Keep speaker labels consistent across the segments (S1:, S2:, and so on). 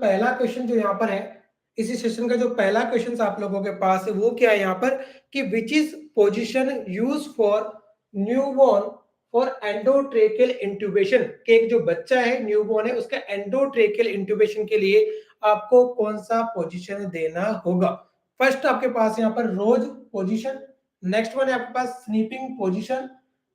S1: पहला क्वेश्चन जो यहाँ पर है, इसी सेशन का जो पहला क्वेश्चन आप लोगों के पास है वो क्या है यहाँ पर कि which is position use for newborn for endotracheal intubation, कि एक जो बच्चा है न्यूबॉर्न है उसका एंडोट्रेकियल इंट्यूबेशन के लिए आपको कौन सा पोजीशन देना होगा। फर्स्ट आपके पास यहाँ पर रोज पोजीशन, नेक्स्ट वन है आपके पास स्लीपिंग पोजीशन,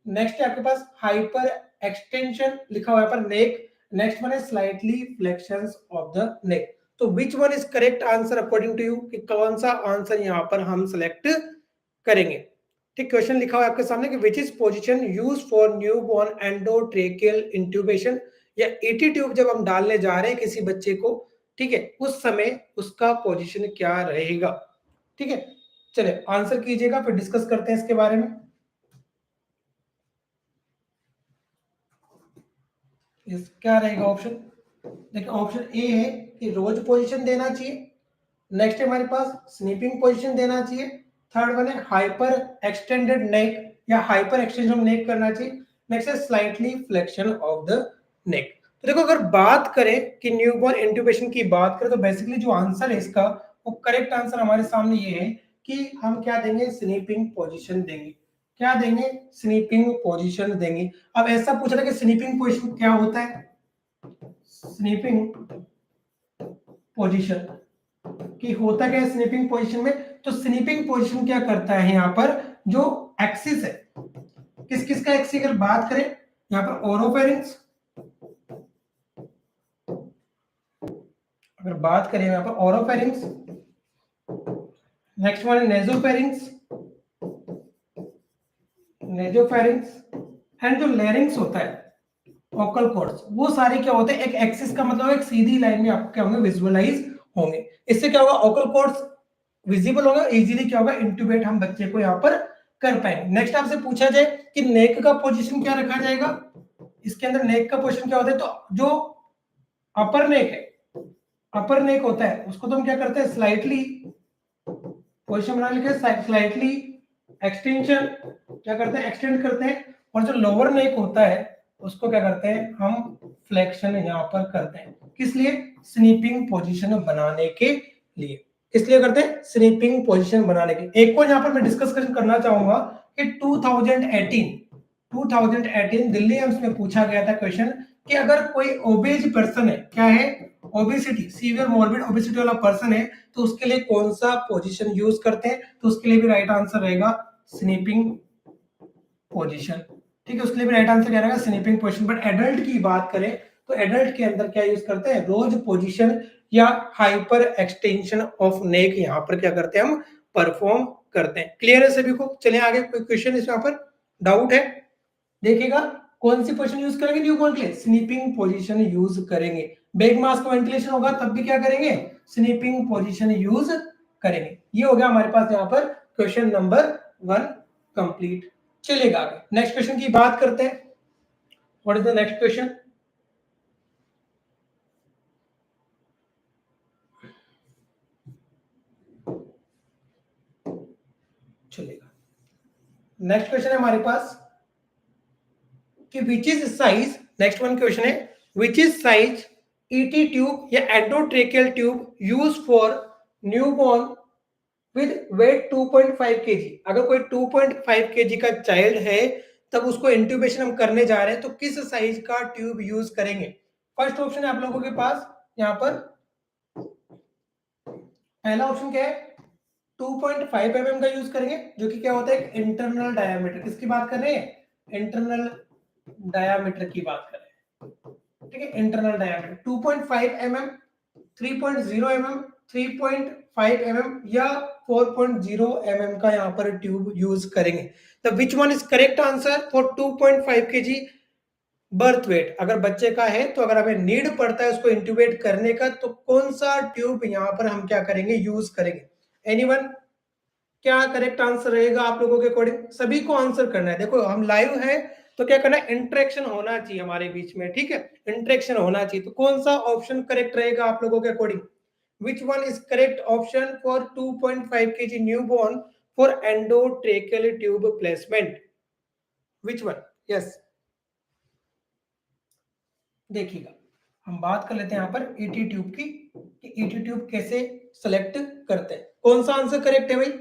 S1: नेक्स्ट है आपके पास हाइपर एक्सटेंशन लिखा हुआ है पर नेक, नेक्स्ट वन है slightly flexions of the neck. तो which one is correct answer according to you, कि कौन सा आंसर यहाँ पर हम सेलेक्ट करेंगे। ठीक, क्वेश्चन लिखा हुआ है आपके सामने कि which is position use for newborn endotracheal intubation, या ईटी ट्यूब जब हम डालने जा रहे हैं किसी बच्चे को, ठीक है, उस समय उसका पोजीशन क्या रहेगा। ठीक है, चलिए आंसर कीजिएगा फिर डिस्कस करते हैं इसके बारे में। इस क्या रहेगा ऑप्शन, देखिए ऑप्शन ए है कि रोज पोजीशन देना चाहिए, नेक्स्ट है हमारे पास स्नीपिंग पोजीशन देना चाहिए, थर्ड वन है हाइपर एक्सटेंडेड नेक या हाइपर एक्सटेंशन नेक करना चाहिए, नेक्स्ट है slightly flexion of the neck. तो देखो अगर बात करें कि न्यूबॉर्न इंट्यूबेशन की बात करें तो बेसिकली जो आंसर है इसका वो करेक्ट आंसर हमारे सामने ये है कि हम क्या देंगे, स्नीपिंग पोजीशन देंगे। क्या देंगे, स्नीपिंग पोजीशन देंगे। अब ऐसा पूछा था कि स्नीपिंग पोजीशन क्या होता है, स्नीपिंग पोजीशन कि होता क्या है स्नीपिंग पोजीशन में, तो स्नीपिंग पोजीशन क्या करता है यहाँ पर जो एक्सिस है, किस किस का एक्सिस अगर बात करें यहाँ पर ओरोफेरिंक्स, अगर बात करें यहाँ पर ओरोफेरिंक्स, नेक्स्ट वन है नेजोफेरिंक्स, नेजोफेरिंक्स एंड जो लेरिंग्स होता है वोकल कॉर्ड्स, वो सारे क्या होते हैं एक एक्सिस का मतलब एक सीधी लाइन में आपको क्या होंगे, विजुअलाइज होंगे। इससे क्या होगा, वोकल कॉर्ड्स विजिबल होगा, इजीली क्या होगा, इंट्यूबेट हम बच्चे को यहाँ पर कर पाएंगे। नेक्स्ट आपसे पूछा जाए कि नेक का पोजीशन क्या रखा जाएगा, इसके अंदर नेक का पोजीशन क्या होता है, तो जो अपर नेक है, अपर नेक होता है उसको तो हम क्या करते हैं स्लाइटली पोजीशन बना लेके स्लाइटली एक्सटेंशन क्या करते हैं, एक्सटेंड करते हैं, और जो लोअर नेक होता है उसको क्या करते हैं हम फ्लेक्शन यहाँ पर करते हैं, किस लिए, स्नीपिंग पोजीशन बनाने के लिए, इसलिए करते हैं स्नीपिंग पोजीशन बनाने के। एक को यहाँ पर मैं डिस्कस करना चाहूंगा कि 2018 दिल्ली एम्स में पूछा गया था क्वेश्चन कि अगर कोई ओबेज पर्सन है, क्या है, ओबेसिटी, सीवियर मॉर्बिड ओबेसिटी वाला पर्सन है, तो उसके लिए कौन सा पोजीशन यूज करते हैं, तो उसके लिए भी राइट आंसर रहेगा स्नीपिंग पोजीशन। ठीक है, उसके लिए भी राइट आंसर क्या रहेगा, स्नीपिंग पोजीशन। बट एडल्ट की बात करें तो एडल्ट के अंदर क्या यूज करते हैं, रोज पोजीशन या हाइपर एक्सटेंशन ऑफ नेक यहाँ पर क्या करते हैं हम परफॉर्म करते हैं। क्लियर है सभी को, चलिए आगे कोई क्वेश्चन इस यहाँ पर डाउट है, देखिएगा कौन सी पोजीशन यूज करेंगे न्यूबॉर्न के लिए, स्नीपिंग पोजीशन यूज करेंगे। बैक मास्क वेंटिलेशन होगा तब भी क्या करेंगे, स्नीपिंग पोजीशन यूज करेंगे। ये हो गया हमारे पास यहाँ पर क्वेश्चन नंबर 1 कंप्लीट। चलेगा आगे नेक्स्ट क्वेश्चन की बात करते हैं। What is the next question, चलेगा नेक्स्ट क्वेश्चन है हमारे पास कि which is size, next one question है which is size ET tube या endotracheal tube use for newborn with weight 2.5 kg। अगर कोई 2.5 kg का चाइल्ड है तब उसको इंट्यूबेशन हम करने जा रहे हैं तो किस साइज का ट्यूब यूज करेंगे। फर्स्ट ऑप्शन है आप लोगों के पास यहाँ पर, पहला ऑप्शन क्या है 2.5 mm का यूज करेंगे जो कि क्या होता है एक इंटरनल डायामीटर, किसकी बात कर रहे हैं, इंटरनल डायामीटर की बात कर रहे हैं। ठीक है, internal diameter 2.5 mm, 3.0 mm, 3.5 mm या 4.0 mm का यहाँ पर ट्यूब यूज करेंगे। तो which one is correct answer for 2.5 kg birth weight, अगर बच्चे का है तो अगर हमें नीड पड़ता है उसको इंट्यूबेट करने का तो कौन सा ट्यूब यहाँ पर हम क्या करेंगे, यूज करेंगे। एनीवन, क्या करेक्ट आंसर रहेगा आप लोगों के अकॉर्डिंग, सभी को आंसर करना है। देखो हम लाइव है तो क्या करना है, इंटरेक्शन होना चाहिए हमारे बीच में, ठीक है, इंटरेक्शन होना चाहिए। तो कौन सा ऑप्शन करेक्ट रहेगा आप लोगों के according, which one is correct option for 2.5 kg newborn for endotracheal tube placement, which one, yes देखिएगा हम बात कर लेते हैं यहाँ पर ईटी ट्यूब की कि ईटी ट्यूब कैसे सेलेक्ट करते हैं। कौन सा आंसर करेक्ट है भाई?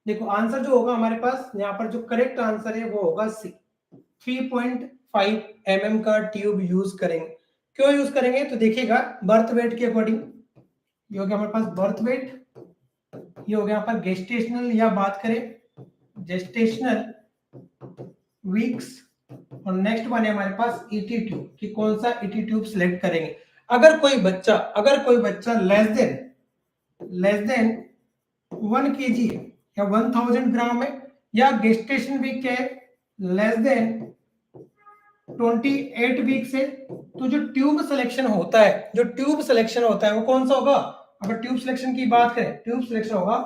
S1: देखो आंसर जो होगा हमारे पास यहाँ पर जो करेक्ट आंसर है वो होगा सी। 3.5 mm का ट्यूब यूज करेंगे। क्यों यूज करेंगे? तो देखिएगा बर्थ वेट के अकॉर्डिंग ये हो गया हमारे पास बर्थ वेट, ये हो गया यहाँ पर गेस्टेशनल या बात करें जेस्टेशनल वीक्स, और नेक्स्ट वन है हमारे पास ईटी ट्यूब कि कौन सा ईटी ट्यूब सिलेक्ट करेंगे। अगर कोई बच्चा लेस देन 1 kg है या 1000 ग्राम है, या गेस्टेशन वीक क्या है लेस देन 28 वीक से, तो जो ट्यूब सिलेक्शन होता है वो कौन सा होगा? अगर ट्यूब सिलेक्शन की बात करें, ट्यूब सिलेक्शन होगा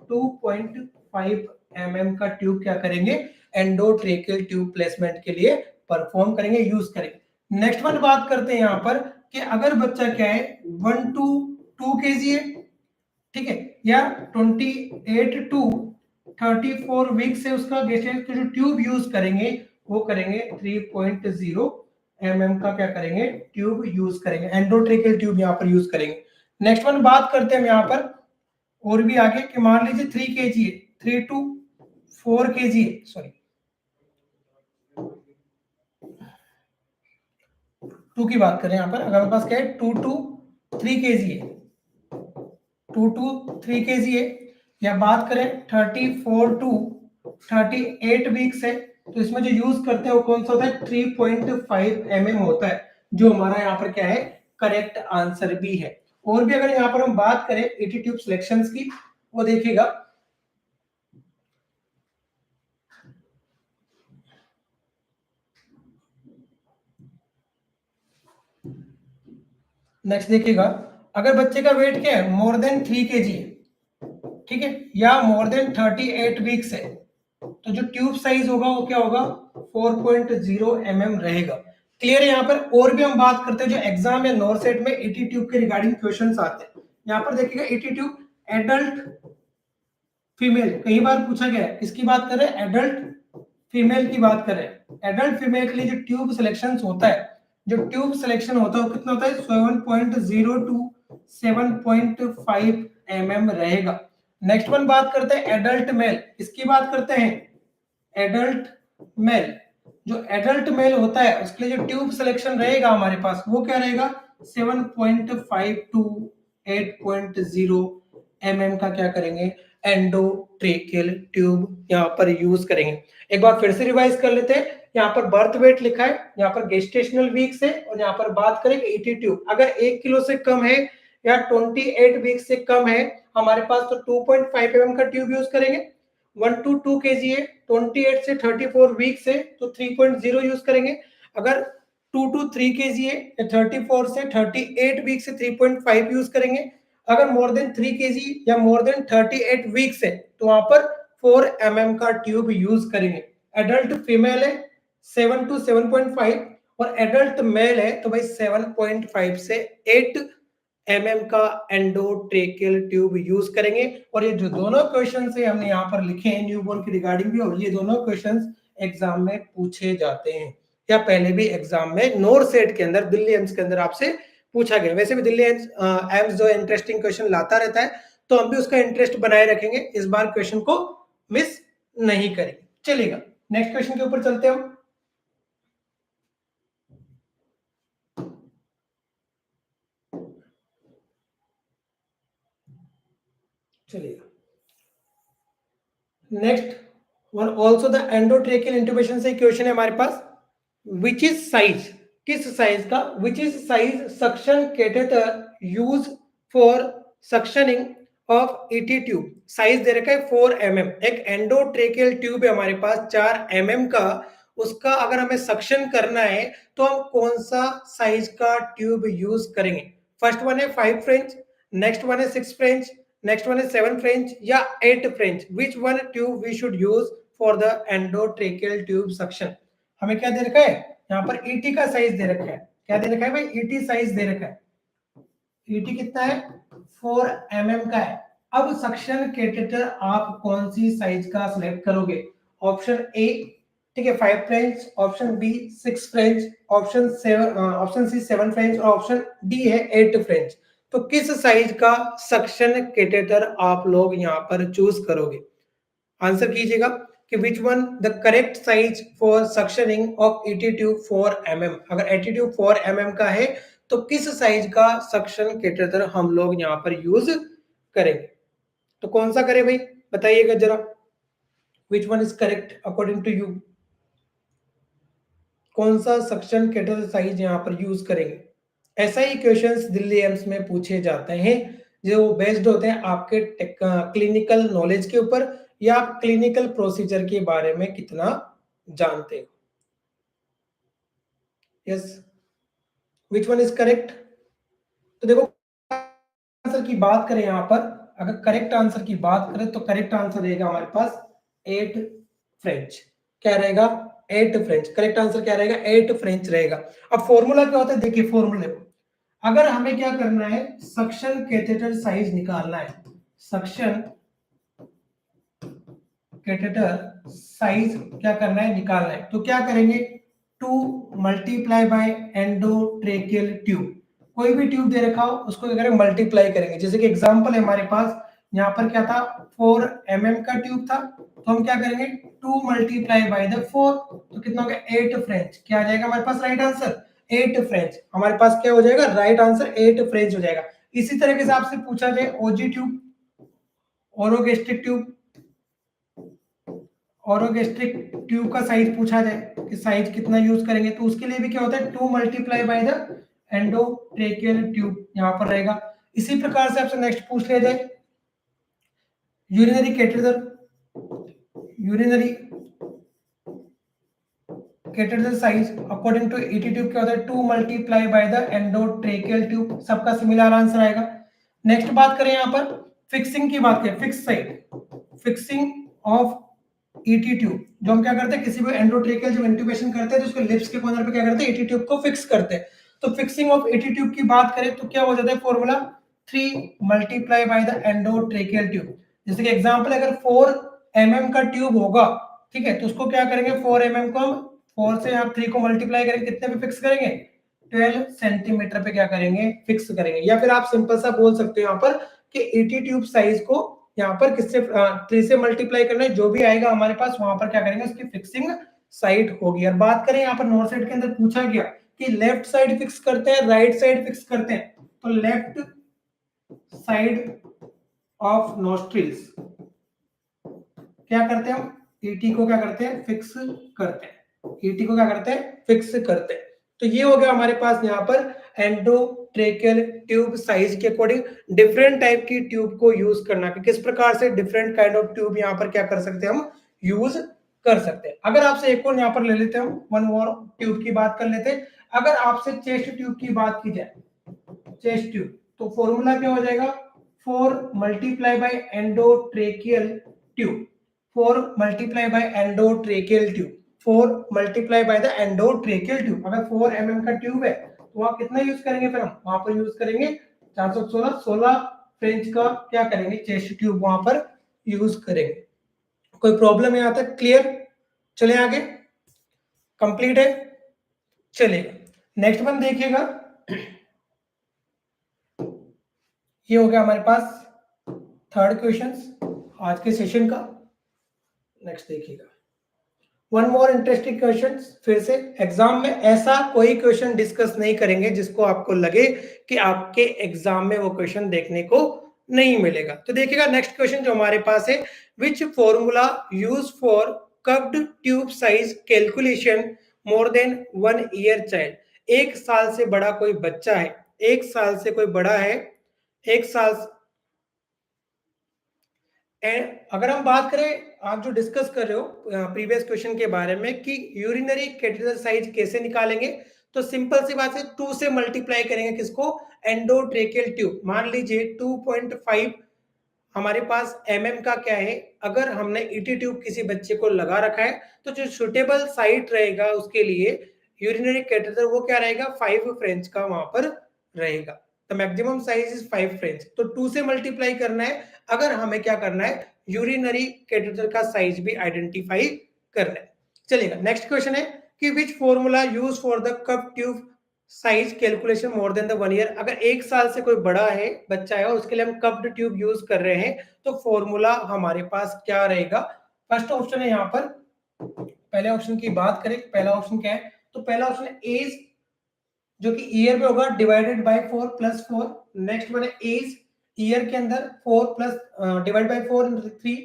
S1: 2.5 mm का ट्यूब क्या करेंगे एंडोट्रेकियल ट्यूब प्लेसमेंट के लिए परफॉर्म करेंगे, यूज करेंगे। नेक्स्ट वन बात करते हैं यहाँ पर कि अगर बच्चा क्या है 1 to 2 kg है, ठीक है, या 28 to 34 वीक से उसका गेस्टेशन जो ट्यूब यूज करेंगे वो करेंगे 3.0 mm का क्या करेंगे ट्यूब यूज करेंगे, एंडोट्रेकियल ट्यूब यहाँ पर यूज करेंगे। नेक्स्ट वन बात करते हैं यहाँ पर और भी आगे कि मान लीजिए 3 kg है, 3 to 4 kg है, सॉरी 2 की बात करें यहाँ पर, अगर हमारे पास क्या है 2 to 3 kg है, 2 to 3 kg है, या बात करें 34 to 38 वीक्स है, तो इसमें जो यूज करते हैं वो कौन सा होता है 3.5 mm होता है, जो हमारा यहाँ पर क्या है करेक्ट आंसर भी है। और भी अगर यहाँ पर हम बात करें ईटी ट्यूब सिलेक्शंस की, वो देखिएगा नेक्स्ट देखिएगा अगर बच्चे का वेट क्या है मोर देन 3 kg है, ठीक है, या मोर देन 38 वीक्स है, तो जो ट्यूब साइज होगा वो क्या होगा 4.0 mm रहेगा। क्लियर है? यहाँ पर और भी हम बात करते हैं जो एग्जाम या नॉर सेट में ईटी ट्यूब के रिगार्डिंग क्वेश्चंस आते हैं। यहाँ पर देखिएगा ईटी ट्यूब एडल्ट फीमेल कई बार पूछा गया है, किसकी बात कर रहे हैं एडल्ट फीमेल की बात कर रहे हैं। एडल्ट फीमेल के लिए जो ट्यूब सिलेक्शन होता है, जो ट्यूब सिलेक्शन होता है वो कितना होता है 7.0 to 7.5 mm रहेगा। नेक्स्ट वन बात करते हैं एडल्ट मेल, इसकी बात करते हैं एडल्ट मेल। जो एडल्ट मेल होता है उसके लिए जो ट्यूब सिलेक्शन रहेगा हमारे पास वो क्या रहेगा 7.5 to 8.0 mm का क्या करेंगे एंडोट्रेकियल ट्यूब यहाँ पर यूज करेंगे। एक बार फिर से रिवाइज कर लेते हैं, यहाँ पर बर्थ वेट लिखा है, यहाँ पर गेस्टेशनल वीक्स है, और यहाँ पर बात करें ईटी ट्यूब अगर 1 किलो से कम है या 28 वीक से कम है हमारे पास, तो 2.5 mm का ट्यूब यूज करेंगे। 1 to 2 kg है, 28 से 34 वीक से, तो 3.0 यूज करेंगे। अगर 2 to 3 kg है, 34 से 38 वीक से 3.5 यूज करेंगे। अगर मोर देन 3 kg या मोर देन 38 वीक्स है तो वहां पर 4 mm का ट्यूब यूज करेंगे। एडल्ट फीमेल है 7 to 7.5 और एडल्ट मेल है तो भाई 7.5 से 8 mm का एंडोट्रेकियल ट्यूब यूज करेंगे। और ये जो दोनों क्वेश्चन है हमने यहाँ पर लिखे हैं न्यूबॉर्न की रिगार्डिंग भी, और ये दोनों क्वेश्चन एग्जाम में पूछे जाते हैं या पहले भी एग्जाम में नोर सेट के अंदर दिल्ली एम्स के अंदर आपसे पूछा गया। वैसे भी दिल्ली एम्स जो इंटरेस्टिंग क्वेश्चन लाता रहता है तो हम भी उसका इंटरेस्ट बनाए रखेंगे, इस बार क्वेश्चन को मिस नहीं करेंगे। चलिएगा नेक्स्ट क्वेश्चन के ऊपर चलते हैं हम। चलिएगा next one also the endotracheal intubation से क्वेश्चन है हमारे पास, विच इज साइज, किस साइज का, which is size suction catheter use for suctioning of ET tube. Size दे रखा है 4 mm, एक एंडोट्रेकियल ट्यूब है हमारे पास 4 mm का, उसका अगर हमें सक्शन करना है तो हम कौन सा साइज का ट्यूब यूज करेंगे। फर्स्ट वन है 5 फ्रेंच, नेक्स्ट वन है 6 फ्रेंच, नेक्स्ट वन है 7 फ्रेंच या 8 French, which one tube we should use for the endotracheal tube suction. हमें क्या दे रखा है यहाँ पर ईटी का साइज दे रखा है, क्या दे रखा है भाई ईटी साइज दे रखा है, ईटी कितना है 4 mm का है। अब सक्शन कैथेटर आप कौन सी साइज का सिलेक्ट करोगे, ऑप्शन ए ठीक है, 5 French, option B 6 French, option C 7 French और ऑप्शन डी है 8 फ्रेंच। तो किस साइज का सक्शन कैथेटर आप लोग यहाँ पर चूज करोगे? आंसर कीजिएगा कि which one the correct size for suctioning of ET tube 4 mm। अगर ET ट्यूब 4 mm का है तो किस साइज का सक्शन कैथेटर हम लोग यहाँ पर यूज करेंगे? तो कौन सा करें भाई, बताइएगा जरा, which one is correct according to you? कौन सा सक्शन कैथेटर साइज यहाँ पर यूज करेंगे? ऐसा ही क्वेश्चंस दिल्ली एम्स में पूछे जाते हैं जो बेस्ड होते हैं आपके क्लिनिकल नॉलेज के ऊपर या आप क्लिनिकल प्रोसीजर के बारे में कितना जानते हो। Yes, which one is correct? तो देखो, आंसर की बात करें यहाँ पर, अगर करेक्ट आंसर की बात करें तो करेक्ट आंसर रहेगा हमारे पास 8 फ्रेंच। क्या रहेगा? 8 फ्रेंच। करेक्ट आंसर क्या रहेगा? 8 फ्रेंच रहेगा। अब फॉर्मूला क्या होता है, देखिए फॉर्मूले को, अगर हमें क्या करना है, सक्शन कैथेटर साइज निकालना है, सक्शन कैथेटर साइज क्या करना है, निकालना है, तो क्या करेंगे, 2 मल्टीप्लाई बाय एंडोट्रेकियल ट्यूब। कोई भी ट्यूब दे रखा हो उसको क्या करेंगे, मल्टीप्लाई करेंगे। जैसे कि एग्जांपल है हमारे पास यहाँ पर क्या था, 4 mm का ट्यूब था, तो हम क्या करेंगे, 2 मल्टीप्लाई बाय द 4, तो कितना हो गया, 8 फ्रेंच। क्या आ जाएगा हमारे पास राइट आंसर? 8 फ्रेंच। हमारे पास क्या हो जाएगा, राइट आंसर 8 फ्रेंच हो जाएगा। इसी तरह से आपसे पूछा जाए ओजी ट्यूब, ओरोगेस्ट्रिक ट्यूब, ओरोगेस्ट्रिक ट्यूब का साइज पूछा जाए कि साइज कितना यूज करेंगे, तो उसके लिए भी क्या होता है, 2 multiply by the endotracheal tube यहाँ पर रहेगा। इसी प्रकार से आपसे नेक्स्ट पूछ लिया जाए urinary catheter, urinary catheter size according to ET tube क्या होता है, 2 multiply by the endotracheal tube. सबका सिमिलर आंसर आएगा। नेक्स्ट बात करें यहाँ पर फिक्सिंग की बात करें, fix side, fixing of ET tube, जो हम क्या करते हैं, किसी भी एंडोट्रेकियल जब इंट्यूबेशन करते हैं तो उसके लिप्स के कॉर्नर पे क्या करते हैं, ET ट्यूब को फिक्स करते हैं। तो फिक्सिंग ऑफ ET ट्यूब की बात करें तो क्या हो जाता है formula, 3 multiply by the endotracheal tube. जैसे कि एग्जांपल, अगर 4 mm का ट्यूब होगा, ठीक है, तो उसको क्या करेंगे, 4 mm को हम 4 से आप 3 को मल्टीप्लाई करेंगे, कितने पे फिक्स करेंगे, 12 सेंटीमीटर पे क्या करेंगे, फिक्स करेंगे। या फिर आप सिंपल सा बोल सकते हो यहाँ पर कि ET ट्यूब साइज को यहाँ पर किससे 3 से मल्टीप्लाई करना है, जो भी आएगा हमारे पास वहां पर क्या करेंगे, उसकी फिक्सिंग साइड होगी। और बात करें यहाँ पर नॉर्थ साइड के अंदर पूछा गया कि लेफ्ट साइड फिक्स करते हैं, राइट साइड फिक्स करते हैं, तो लेफ्ट साइड ऑफ नोस्ट्रिल्स क्या करते हैं हम, ET को क्या करते हैं, फिक्स करते हैं। ET को क्या करते हैं, फिक्स करते हैं। तो ये हो गया हमारे पास यहाँ पर एंडोट्रेकियल ट्यूब साइज के अकॉर्डिंग डिफरेंट टाइप की ट्यूब को यूज करना, कि किस प्रकार से डिफरेंट काइंड ऑफ ट्यूब यहाँ पर क्या कर सकते हैं, हम यूज कर सकते हैं। अगर आपसे एक और यहाँ पर ले लेते हैं, हम वन और ट्यूब की बात कर लेते हैं। अगर आपसे चेस्ट ट्यूब की बात की जाए, चेस्ट ट्यूब, तो फॉर्मूला क्या हो जाएगा, 4 multiply by endotracheal tube, 4 multiply by endotracheal tube, 4 multiply by the endotracheal tube. अगर 4 mm का ट्यूब है तो आप कितना यूज करेंगे, फिर हम वहां पर यूज करेंगे 416 फ्रेंच का क्या करेंगे, चेस्ट ट्यूब वहां पर यूज करेंगे। कोई प्रॉब्लम है यहाँ तक, क्लियर? चले आगे, कंप्लीट है, चलेगा। नेक्स्ट वन देखिएगा, ये हो गया हमारे पास थर्ड क्वेश्चन आज के सेशन का। नेक्स्ट देखिएगा, वन मोर इंटरेस्टिंग क्वेश्चन। फिर से एग्जाम में ऐसा कोई क्वेश्चन डिस्कस नहीं करेंगे जिसको आपको लगे कि आपके एग्जाम में वो क्वेश्चन देखने को नहीं मिलेगा। तो देखिएगा नेक्स्ट क्वेश्चन जो हमारे पास है, which formula use for curved tube size calculation more than 1 year child. 1 साल से बड़ा कोई बच्चा है, 1 साल से कोई बड़ा है, 1 साल। अगर हम बात करें, आप जो डिस्कस कर रहे हो प्रीवियस क्वेश्चन के बारे में कि यूरिनरी कैथेटर साइज कैसे निकालेंगे, तो सिंपल सी बात है, 2 से मल्टीप्लाई करेंगे किसको, एंडोट्रेकियल ट्यूब। मान लीजिए 2.5 हमारे पास mm का क्या है, अगर हमने ET ट्यूब किसी बच्चे को लगा रखा है तो जो सुटेबल साइट रहेगा उसके लिए यूरिनरी कैथेटर वो क्या रहेगा, 5 फ्रेंच का वहां पर रहेगा। तो मैक्सिमम साइज इज 5 फ्रेंच, तो 2 से मल्टीप्लाई करना है अगर हमें क्या करना है, यूरिनरी कैथेटर का साइज भी आइडेंटिफाई करना है। चलेगा। नेक्स्ट क्वेश्चन है कि which formula use for the cup tube size calculation more than the 1 year. अगर 1 साल से कोई बड़ा है, बच्चा है, और उसके लिए हम कप्ड ट्यूब यूज कर रहे हैं, तो फॉर्मूला हमारे पास क्या रहेगा? फर्स्ट ऑप्शन है यहाँ पर, पहले ऑप्शन की बात करें, पहला ऑप्शन क्या है? तो पहला ऑप्शन है एज, जो कि ईयर में होगा, divided by 4 plus 4। Next one है एज, ईयर के अंदर 4 plus divide by 4 into 3।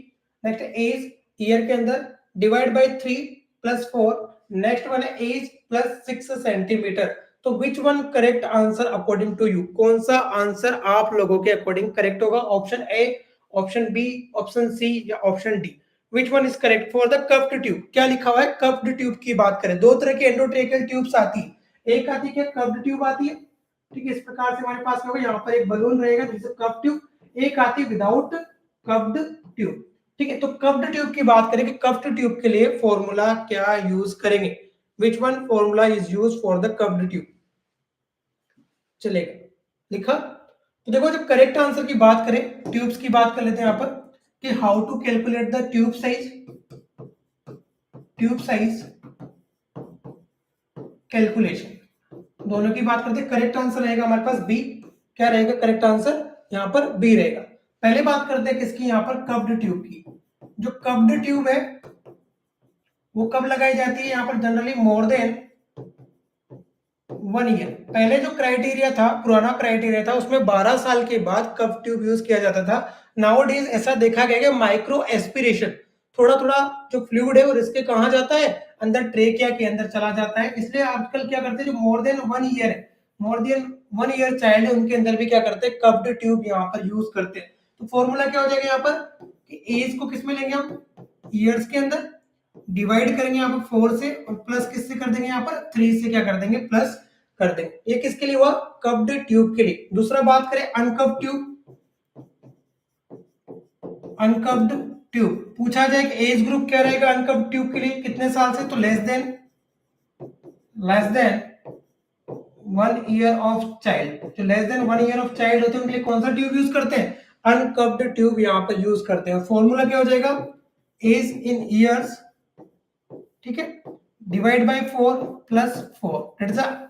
S1: Next age, year के अंदर divide by 3 plus 4। Next one है एज प्लस 6 सेंटीमीटर। तो which one correct answer according to you? कौन सा आंसर आप लोगों के अकॉर्डिंग करेक्ट होगा? Option A, option B, option C या option D? Which one is correct for the cuffed tube? क्या लिखा हुआ है? कप्ड ट्यूब की बात करें, दो तरह की एंडोट्रेकियल ट्यूब्स आती है। एक आती है कप्ड ट्यूब आती है, ठीक है, इस प्रकार से हमारे पास होगा, यहाँ पर एक बलून रहेगा जिसे कप्ड ट्यूब। एक आती है विदाउट कप्ड ट्यूब, ठीक है। तो कप्ड ट्यूब की बात करें कि कप्ड ट्यूब के लिए फॉर्मूला क्या यूज करेंगे? Which one formula is use for the cuffed tube? चलेगा, लिखा। तो देखो, जब करेक्ट आंसर की बात करें, ट्यूब्स की बात कर लेते हैं यहाँ पर कि how to calculate the tube size, tube size calculation, दोनों की बात करते हैं। करेक्ट आंसर रहेगा हमारे पास बी। क्या रहेगा करेक्ट आंसर? यहाँ पर बी रहेगा। पहले बात करते हैं किसकी? यहाँ पर कप्ड ट्यूब की। जो कप्ड ट्यूब है वो कब लगाई जाती है? यहाँ पर जनरली मोर देन 1 ईयर। पहले जो क्राइटेरिया था, पुराना क्राइटेरिया था, उसमें 12 साल के बाद कप ट्यूब यूज किया जाता था। नाउ डेज ऐसा देखा गया कि माइक्रो एस्पिरेशन, थोड़ा थोड़ा जो फ्लूइड है वो रिस्क कहाँ जाता है? अंदर ट्रेकिया के अंदर चला जाता है। इसलिए आजकल क्या करते हैं, जो मोर देन 1 ईयर है, मोर देन 1 ईयर चाइल्ड है, उनके अंदर भी क्या करते हैं? कप्ड ट्यूब यहाँ पर यूज करते हैं। तो फॉर्मूला क्या हो जाएगा यहाँ पर कि एज को किस में लेंगे हम? ईयर्स के अंदर, डिवाइड करेंगे यहाँ पर 4 से, और प्लस किससे कर देंगे? यहाँ पर 3 से क्या कर देंगे? प्लस कर देंगे। ये किसके लिए हुआ? कप्ड ट्यूब के लिए। दूसरा बात करें अनकप्ड ट्यूब, अनकप्ड ट्यूब पूछा जाए कि एज ग्रुप क्या रहेगा अनकप्ड ट्यूब के लिए, कितने साल से? तो less than 1 year of child. जो less than 1 year of child होते हैं उनके लिए कौन सा ट्यूब यूज करते हैं? अनकप्ड ट्यूब यहाँ पर यूज करते हैं। फॉर्मूला क्या हो जाएगा? एज इन ईयर्स, ठीक है, divide by 4 plus 4, that is the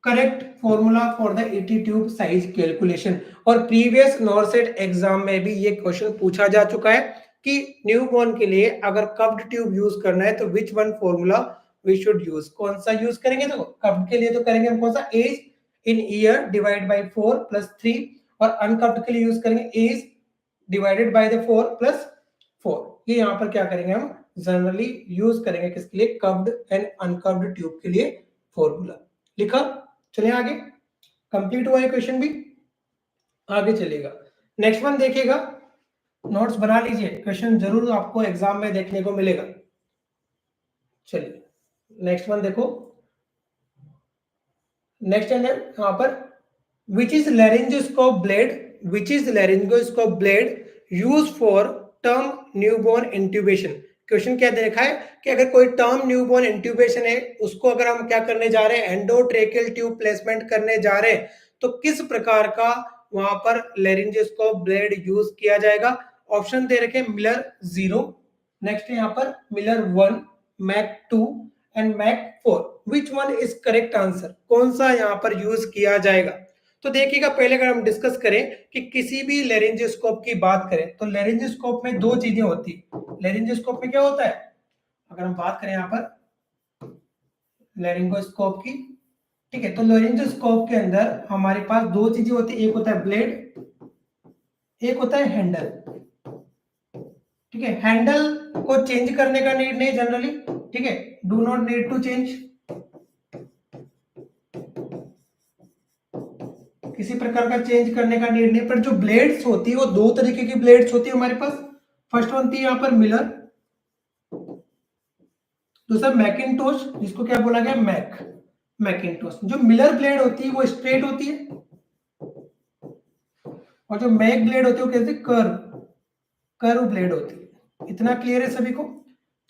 S1: correct formula for the eighty tube size calculation. और प्रीवियस नॉरसेट एग्जाम में भी ये क्वेश्चन पूछा जा चुका है कि न्यूबॉर्न के लिए अगर कप्ड ट्यूब यूज करना है तो which one formula we should use? कौन सा यूज करेंगे? तो कप्ड के लिए तो करेंगे हम कौन सा? Age in year divide by 4 plus 3, और अनकप्ड के लिए यूज करेंगे age divided by the 4 plus 4। ये यहाँ पर क्या करेंगे हम? जनरली यूज करेंगे किसके लिए? कप्ड एंड अनकप्ड ट्यूब के लिए फॉर्मूला। लिखा? चलिए आगे, कंप्लीट हुआ है क्वेश्चन भी, आगे चलेगा। नेक्स्ट वन देखिएगा, नोट्स बना लीजिए, क्वेश्चन जरूर आपको एग्जाम में देखने को मिलेगा। चलिए नेक्स्ट वन देखो, नेक्स्ट है यहाँ पर which is laryngoscope blade, which is laryngoscope blade use for term newborn intubation. Question क्या देखा है कि अगर कोई टर्म न्यूबॉर्न इंट्यूबेशन है, उसको अगर हम क्या करने जा रहे हैं? एंडोट्रेकियल ट्यूब प्लेसमेंट करने जा रहे हैं, तो किस प्रकार का वहां पर लैरिंगोस्कोप ब्लेड यूज किया जाएगा? ऑप्शन दे रखे मिलर 0, नेक्स्ट यहाँ पर Miller 1, Mac 2 and Mac 4। Which one is correct answer? कौन सा यहाँ पर यूज किया जाएगा? तो देखिएगा, पहले अगर हम डिस्कस करें कि किसी भी लैरिंगोस्कोप की बात करें तो लैरिंगोस्कोप में दो चीजें होती है। लैरिंगोस्कोप में क्या होता है? अगर हम बात करें यहाँ पर लैरिंगोस्कोप की, ठीक है, तो लैरिंगोस्कोप के अंदर हमारे पास दो चीजें होती है, एक होता है ब्लेड, एक होता है हैंडल, ठीक है। हैंडल को चेंज करने का नीड नहीं जनरली, ठीक है, do not need to change, किसी प्रकार का चेंज करने का नीड नहीं। पर जो ब्लेड्स होती है वो दो तरीके की ब्लेड्स होती है हमारे पास। फर्स्ट वन थी यहाँ पर मिलर, दूसरा मैकिंटोश, जिसको क्या बोला गया? मैकिंटोश। जो मिलर ब्लेड होती है वो स्ट्रेट होती है, और जो मैक ब्लेड होती है वो कहते हैं कर्व ब्लेड होती है। इतना क्लियर है सभी को?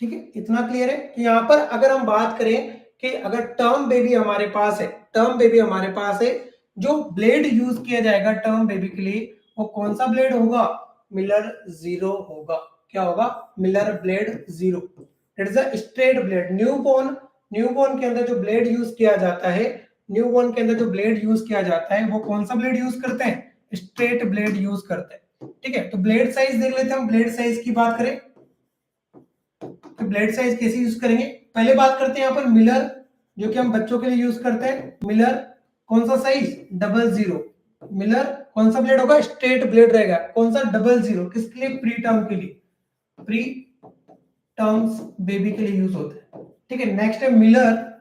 S1: ठीक है, इतना क्लियर है कि यहाँ पर अगर हम बात करें कि अगर टर्म बेबी हमारे पास है, टर्म बेबी हमारे पास है, जो ब्लेड यूज किया जाएगा टर्म बेबी के लिए वो कौन सा ब्लेड होगा? मिलर 0 होगा। क्या होगा? Miller blade 0। It is a straight blade. Newborn के अंदर जो ब्लेड यूज किया जाता है, न्यूबॉर्न के अंदर जो ब्लेड यूज किया जाता है वो कौन सा ब्लेड यूज करते हैं? स्ट्रेट ब्लेड यूज करते हैं। ठीक है, तो ब्लेड साइज देख लेते हैं हम। ब्लेड साइज की बात करें तो ब्लेड साइज कैसे यूज करेंगे? पहले बात करते हैं यहाँ पर मिलर, जो कि हम बच्चों के लिए यूज करते हैं। मिलर कौन सा साइज? 00। मिलर कौन सा ब्लेड होगा? स्ट्रेट ब्लेड रहेगा। कौन सा? 00। किसके लिए? प्री टर्म के लिए। प्री टर्म्स बेबी के लिए यूज होता है। ठीक है, नेक्स्ट है मिलर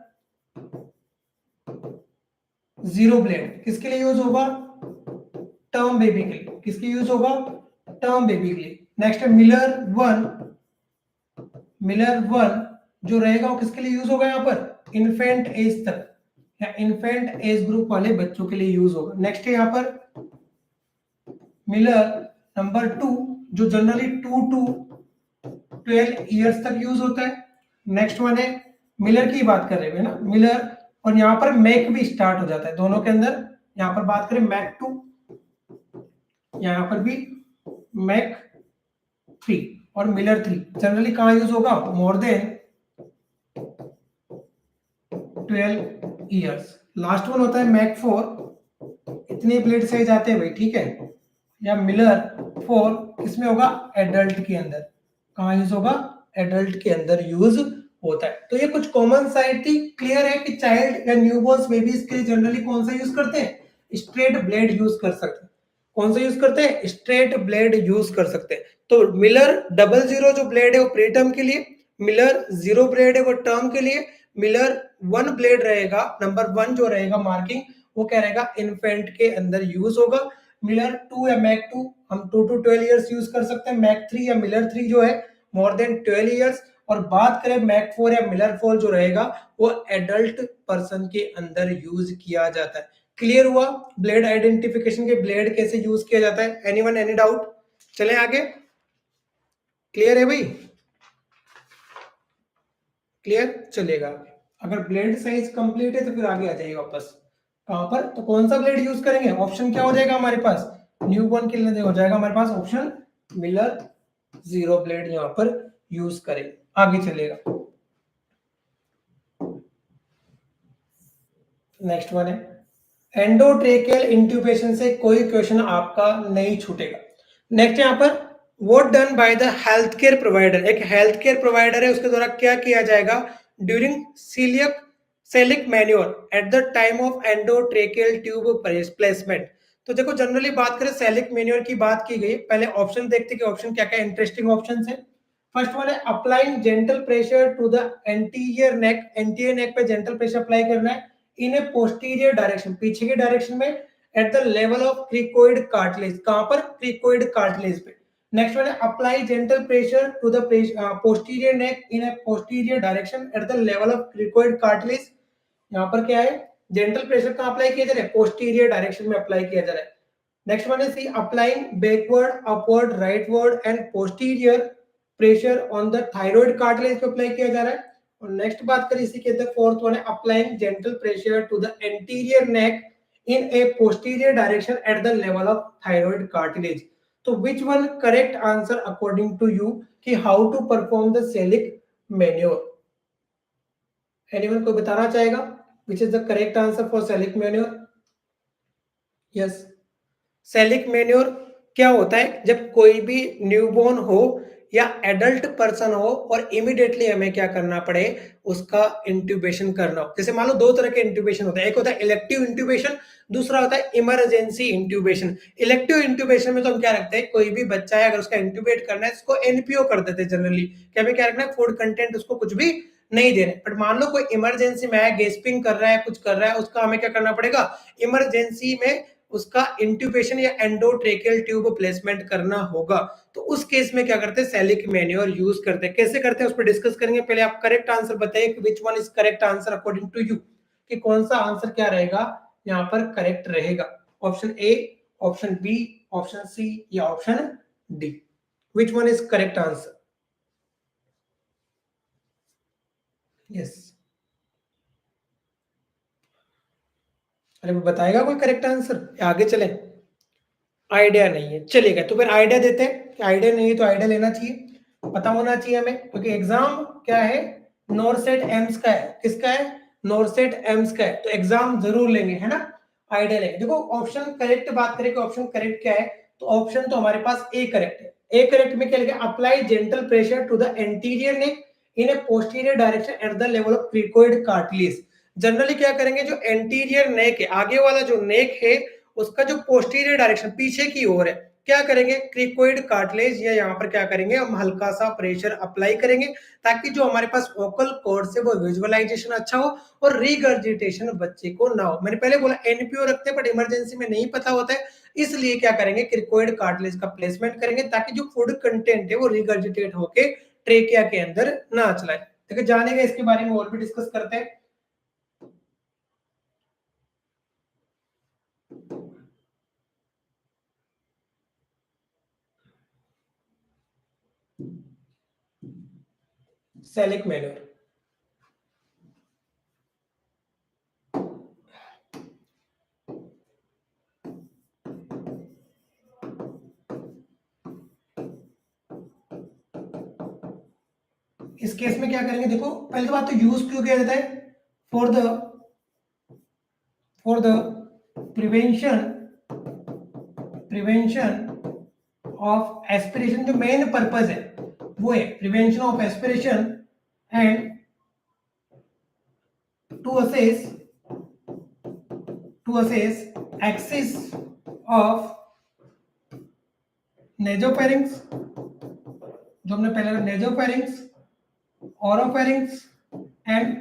S1: जीरो ब्लेड। किसके लिए यूज होगा? टर्म बेबी के लिए। किसके यूज होगा? टर्म बेबी के लिए। नेक्स्ट है मिलर वन। मिलर वन जो रहेगा वो किसके लिए यूज होगा? यहाँ पर इन्फेंट एज तक या इन्फेंट एज ग्रुप वाले बच्चों के लिए यूज होगा। नेक्स्ट है यहाँ पर मिलर नंबर 2 जो जनरली 2 to 12 ईयर्स तक यूज होता है। नेक्स्ट वन है मिलर की बात कर रहे हैं ना, मिलर, और यहाँ पर मैक भी स्टार्ट हो जाता है दोनों के अंदर। यहाँ पर बात करें मैक 2, यहाँ पर भी मैक 3 और मिलर 3 जनरली कहाँ यूज होगा? More than 12 years. Last one होता है मैक 4। इतने ब्लेड साइज आते हैं भाई, ठीक है। या मिलर 4 किसमें होगा? एडल्ट के अंदर। कहाँ यूज होगा? एडल्ट के अंदर यूज होता है। तो ये कुछ कॉमन साइड थी। क्लियर है कि चाइल्ड या न्यूबॉर्न बेबीज के लिए जनरली कौन सा यूज करते हैं? स्ट्रेट ब्लेड यूज कर सकते हैं। कौन सा यूज करते हैं? स्ट्रेट ब्लेड यूज कर सकते हैं। तो मिलर 00 जो ब्लेड है वो प्रीटर्म के लिए, मिलर 0 ब्लेड है वो टर्म के लिए, मिलर 1 ब्लेड रहेगा, नंबर 1 जो रहेगा मार्किंग वो क्या रहेगा? इन्फेंट के अंदर यूज होगा। मिलर 2 या मैक 2 हम 2 to 12 ईयर्स यूज कर सकते हैं। मैक 3 या मिलर 3 जो है मोर देन 12 ईयर्स। और बात करें मैक 4 या मिलर 4 जो रहेगा वो एडल्ट पर्सन के अंदर यूज किया जाता है। क्लियर हुआ ब्लेड आइडेंटिफिकेशन के ब्लेड कैसे यूज किया जाता है? Anyone any doubt? चले आगे। क्लियर है भाई? क्लियर चलेगा। अगर ब्लेड साइज कंप्लीट है तो फिर आगे आ जाइए वापस। कहां पर? तो कौन सा ब्लेड यूज करेंगे? ऑप्शन क्या हो जाएगा हमारे पास? न्यूबॉर्न के लिए हो जाएगा हमारे पास ऑप्शन मिलर 0 ब्लेड यहां पर यूज करें। आगे चलेगा। नेक्स्ट वन है एंडोट्रेकियल इंट्यूबेशन से कोई क्वेश्चन आपका नहीं छूटेगा। नेक्स्ट यहाँ पर what done by the health care provider. एक हेल्थ केयर प्रोवाइडर है, उसके द्वारा क्या किया जाएगा? During celiac Sellick manoeuvre at the time of endotracheal tube placement. तो देखो जनरली बात करें सेलिक मैन्योर की बात की गई। पहले ऑप्शन देखते कि ऑप्शन क्या क्या इंटरेस्टिंग ऑप्शन है। फर्स्ट वन है applying gentle pressure to the anterior neck. Anterior neck पे जेंटल प्रेशर अप्लाई करना है इन ए पोस्टीरियर डायरेक्शन, पीछे की डायरेक्शन में, at the level of cricoid cartilage. कहां पर? क्रिकोइड कार्टिलेज पे। नेक्स्ट वन है apply gentle pressure to the posterior neck in a posterior direction at the level of cricoid cartilage. यहाँ पर क्या है? जेंटल प्रेशर कहां अप्लाई किया जा रहा है? पोस्टीरियर डायरेक्शन में अप्लाई किया जा रहा है। नेक्स्ट वन है C applying backward, upward, rightward and posterior pressure on the thyroid cartilage पे अप्लाई किया जा रहा है। और नेक्स्ट बात करें इसी के अंदर फोर्थ वन है applying gentle pressure to the anterior neck in a posterior direction at the level of thyroid cartilage. तो which one correct answer according to you कि how to perform the Sellick manoeuvre? Anyone कोई बताना चाहेगा which is the correct answer for Sellick manoeuvre? Yes, Sellick manoeuvre क्या होता है? जब कोई भी न्यूबॉर्न हो या एडल्ट पर्सन हो और इमीडिएटली हमें क्या करना पड़े? उसका इंट्यूबेशन करना हो। जैसे मान लो दो तरह के इंट्यूबेशन होता है, एक होता है इलेक्टिव इंट्यूबेशन, दूसरा होता है इमरजेंसी इंट्यूबेशन। इलेक्टिव इंट्यूबेशन में तो हम क्या रखते हैं? कोई भी बच्चा है अगर उसका इंट्यूबेट करना है उसको एनपीओ कर देते हैं जनरली, कि हमें क्या रखना है? फूड कंटेंट उसको कुछ भी नहीं देने। बट मान लो कोई इमरजेंसी में है, गेस्पिंग कर रहा है, कुछ कर रहा है, उसका हमें क्या करना पड़ेगा? इमरजेंसी में उसका इंट्यूबेशन या एंडोट्रेकियल ट्यूब प्लेसमेंट करना होगा। तो उस केस में क्या करते हैं? सेलिक मैन्योर यूज करते हैं। कैसे करते हैं उस पर डिस्कस करेंगे। पहले आप करेक्ट आंसर बताइए कि which one is correct answer according to you, कि कौन सा आंसर क्या रहेगा यहाँ पर करेक्ट रहेगा? Option A, option B, option C या option D? Which one is correct answer? Yes, अरे वो बताएगा कोई करेक्ट आंसर? आगे चले? आइडिया नहीं है, चलेगा तो फिर आइडिया देते हैं। आइडिया नहीं है तो आइडिया लेना चाहिए। पता होना चाहिए हमें, क्योंकि एग्जाम क्या है, नॉरसेट एम्स का है। किसका है? नॉरसेट एम्स का है, तो एग्जाम जरूर लेंगे, है ना, आइडिया लेंगे। देखो ऑप्शन करेक्ट बात करें कि ऑप्शन करेक्ट क्या है, तो ऑप्शन तो हमारे पास ए करेक्ट है। ए करेक्ट में क्या लिखा? Apply gentle pressure to the anterior neck in a posterior direction at the level of cricoid cartilage. Generally क्या करेंगे, जो एंटीरियर नेक है, आगे वाला जो नेक है, उसका जो पोस्टीरियर डायरेक्शन पीछे की ओर है, क्या करेंगे, क्रिकोइड कार्टिलेज या यहाँ पर क्या करेंगे, हम हल्का सा प्रेशर अप्लाई करेंगे, ताकि जो हमारे पास वोकल कॉर्ड से वो विजुअलाइजेशन अच्छा हो और रिगर्जिटेशन बच्चे को ना हो। मैंने पहले बोला एनपीओ रखते हैं, बट इमरजेंसी में नहीं पता होता है, इसलिए क्या करेंगे, क्रिकोइड कार्टिलेज का प्लेसमेंट करेंगे, ताकि जो फूड कंटेंट है वो रिगर्जिटेट होके ट्रेकिया के अंदर ना चलाए। देखिए जानेंगे इसके बारे में और भी डिस्कस करते हैं। सेलिक मैन्योर, इस केस में क्या करेंगे, देखो पहले तो बात तो यूज क्यों किया जाता है, for the prevention of aspiration. जो मेन पर्पज है वो है prevention of aspiration and to assess axis of nasopharynx, जो हमने पहले नेजोफेरिंक्स, ओरोफेरिंक्स एंड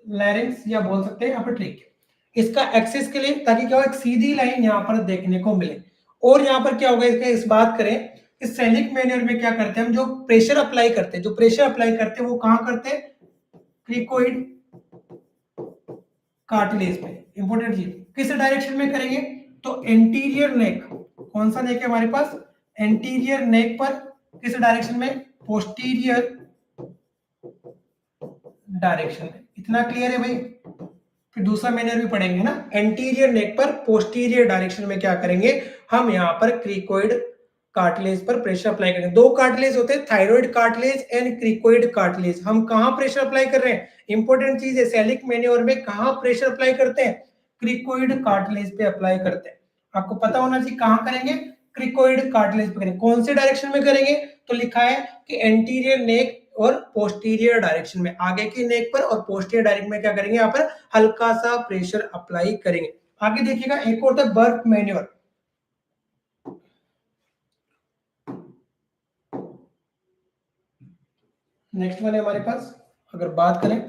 S1: लैरिंक्स, या बोल सकते हैं यहाँ पर ट्रेकिया, इसका एक्सेस के लिए, ताकि क्या हो, एक सीधी लाइन यहाँ पर देखने को मिले। और यहाँ पर क्या होगा, इसका इस बात करें, इस सेलिक मैन्योर में क्या करते हैं हम, जो प्रेशर अप्लाई करते हैं, वो कहाँ करते हैं, क्रिकोइड कार्टिलेज में। इंपॉर्टेंट चीज, किस डायरेक्शन में करेंगे, तो एंटीरियर नेक, कौन सा नेक है हमारे पास, एंटीरियर नेक पर, किस डायरेक्शन में, पोस्टीरियर डायरेक्शन में। इतना क्लियर है भाई? फिर दूसरा मैनर भी पढ़ेंगे ना, एंटीरियर नेक पर पोस्टीरियर डायरेक्शन में क्या करेंगे, हम यहाँ पर क्रिकोइड कार्टिलेज पर प्रेशर अप्लाई करेंगे। दो कार्टिलेज होते हैं, thyroid cartilage and cricoid cartilage. हम कहाँ प्रेशर अप्लाई कर रहे हैं, इंपॉर्टेंट चीज है, सेलिक मैन्योर में कहाँ प्रेशर अप्लाई करते हैं, क्रिकोइड कार्टिलेज पे अप्लाई करते हैं। आपको पता होना चाहिए कहाँ करेंगे, क्रिकोइड कार्टिलेज पे करेंगे। कौन से डायरेक्शन में करेंगे, तो लिखा है कि एंटीरियर नेक और पोस्टीरियर डायरेक्शन में, आगे की नेक पर और पोस्टीरियर डायरेक्शन में क्या करेंगे, यहाँ पर हल्का सा प्रेशर अप्लाई करेंगे। आगे देखिएगा, एक और था बर्फ मैन्योर। नेक्स्ट वन है हमारे पास, अगर बात करें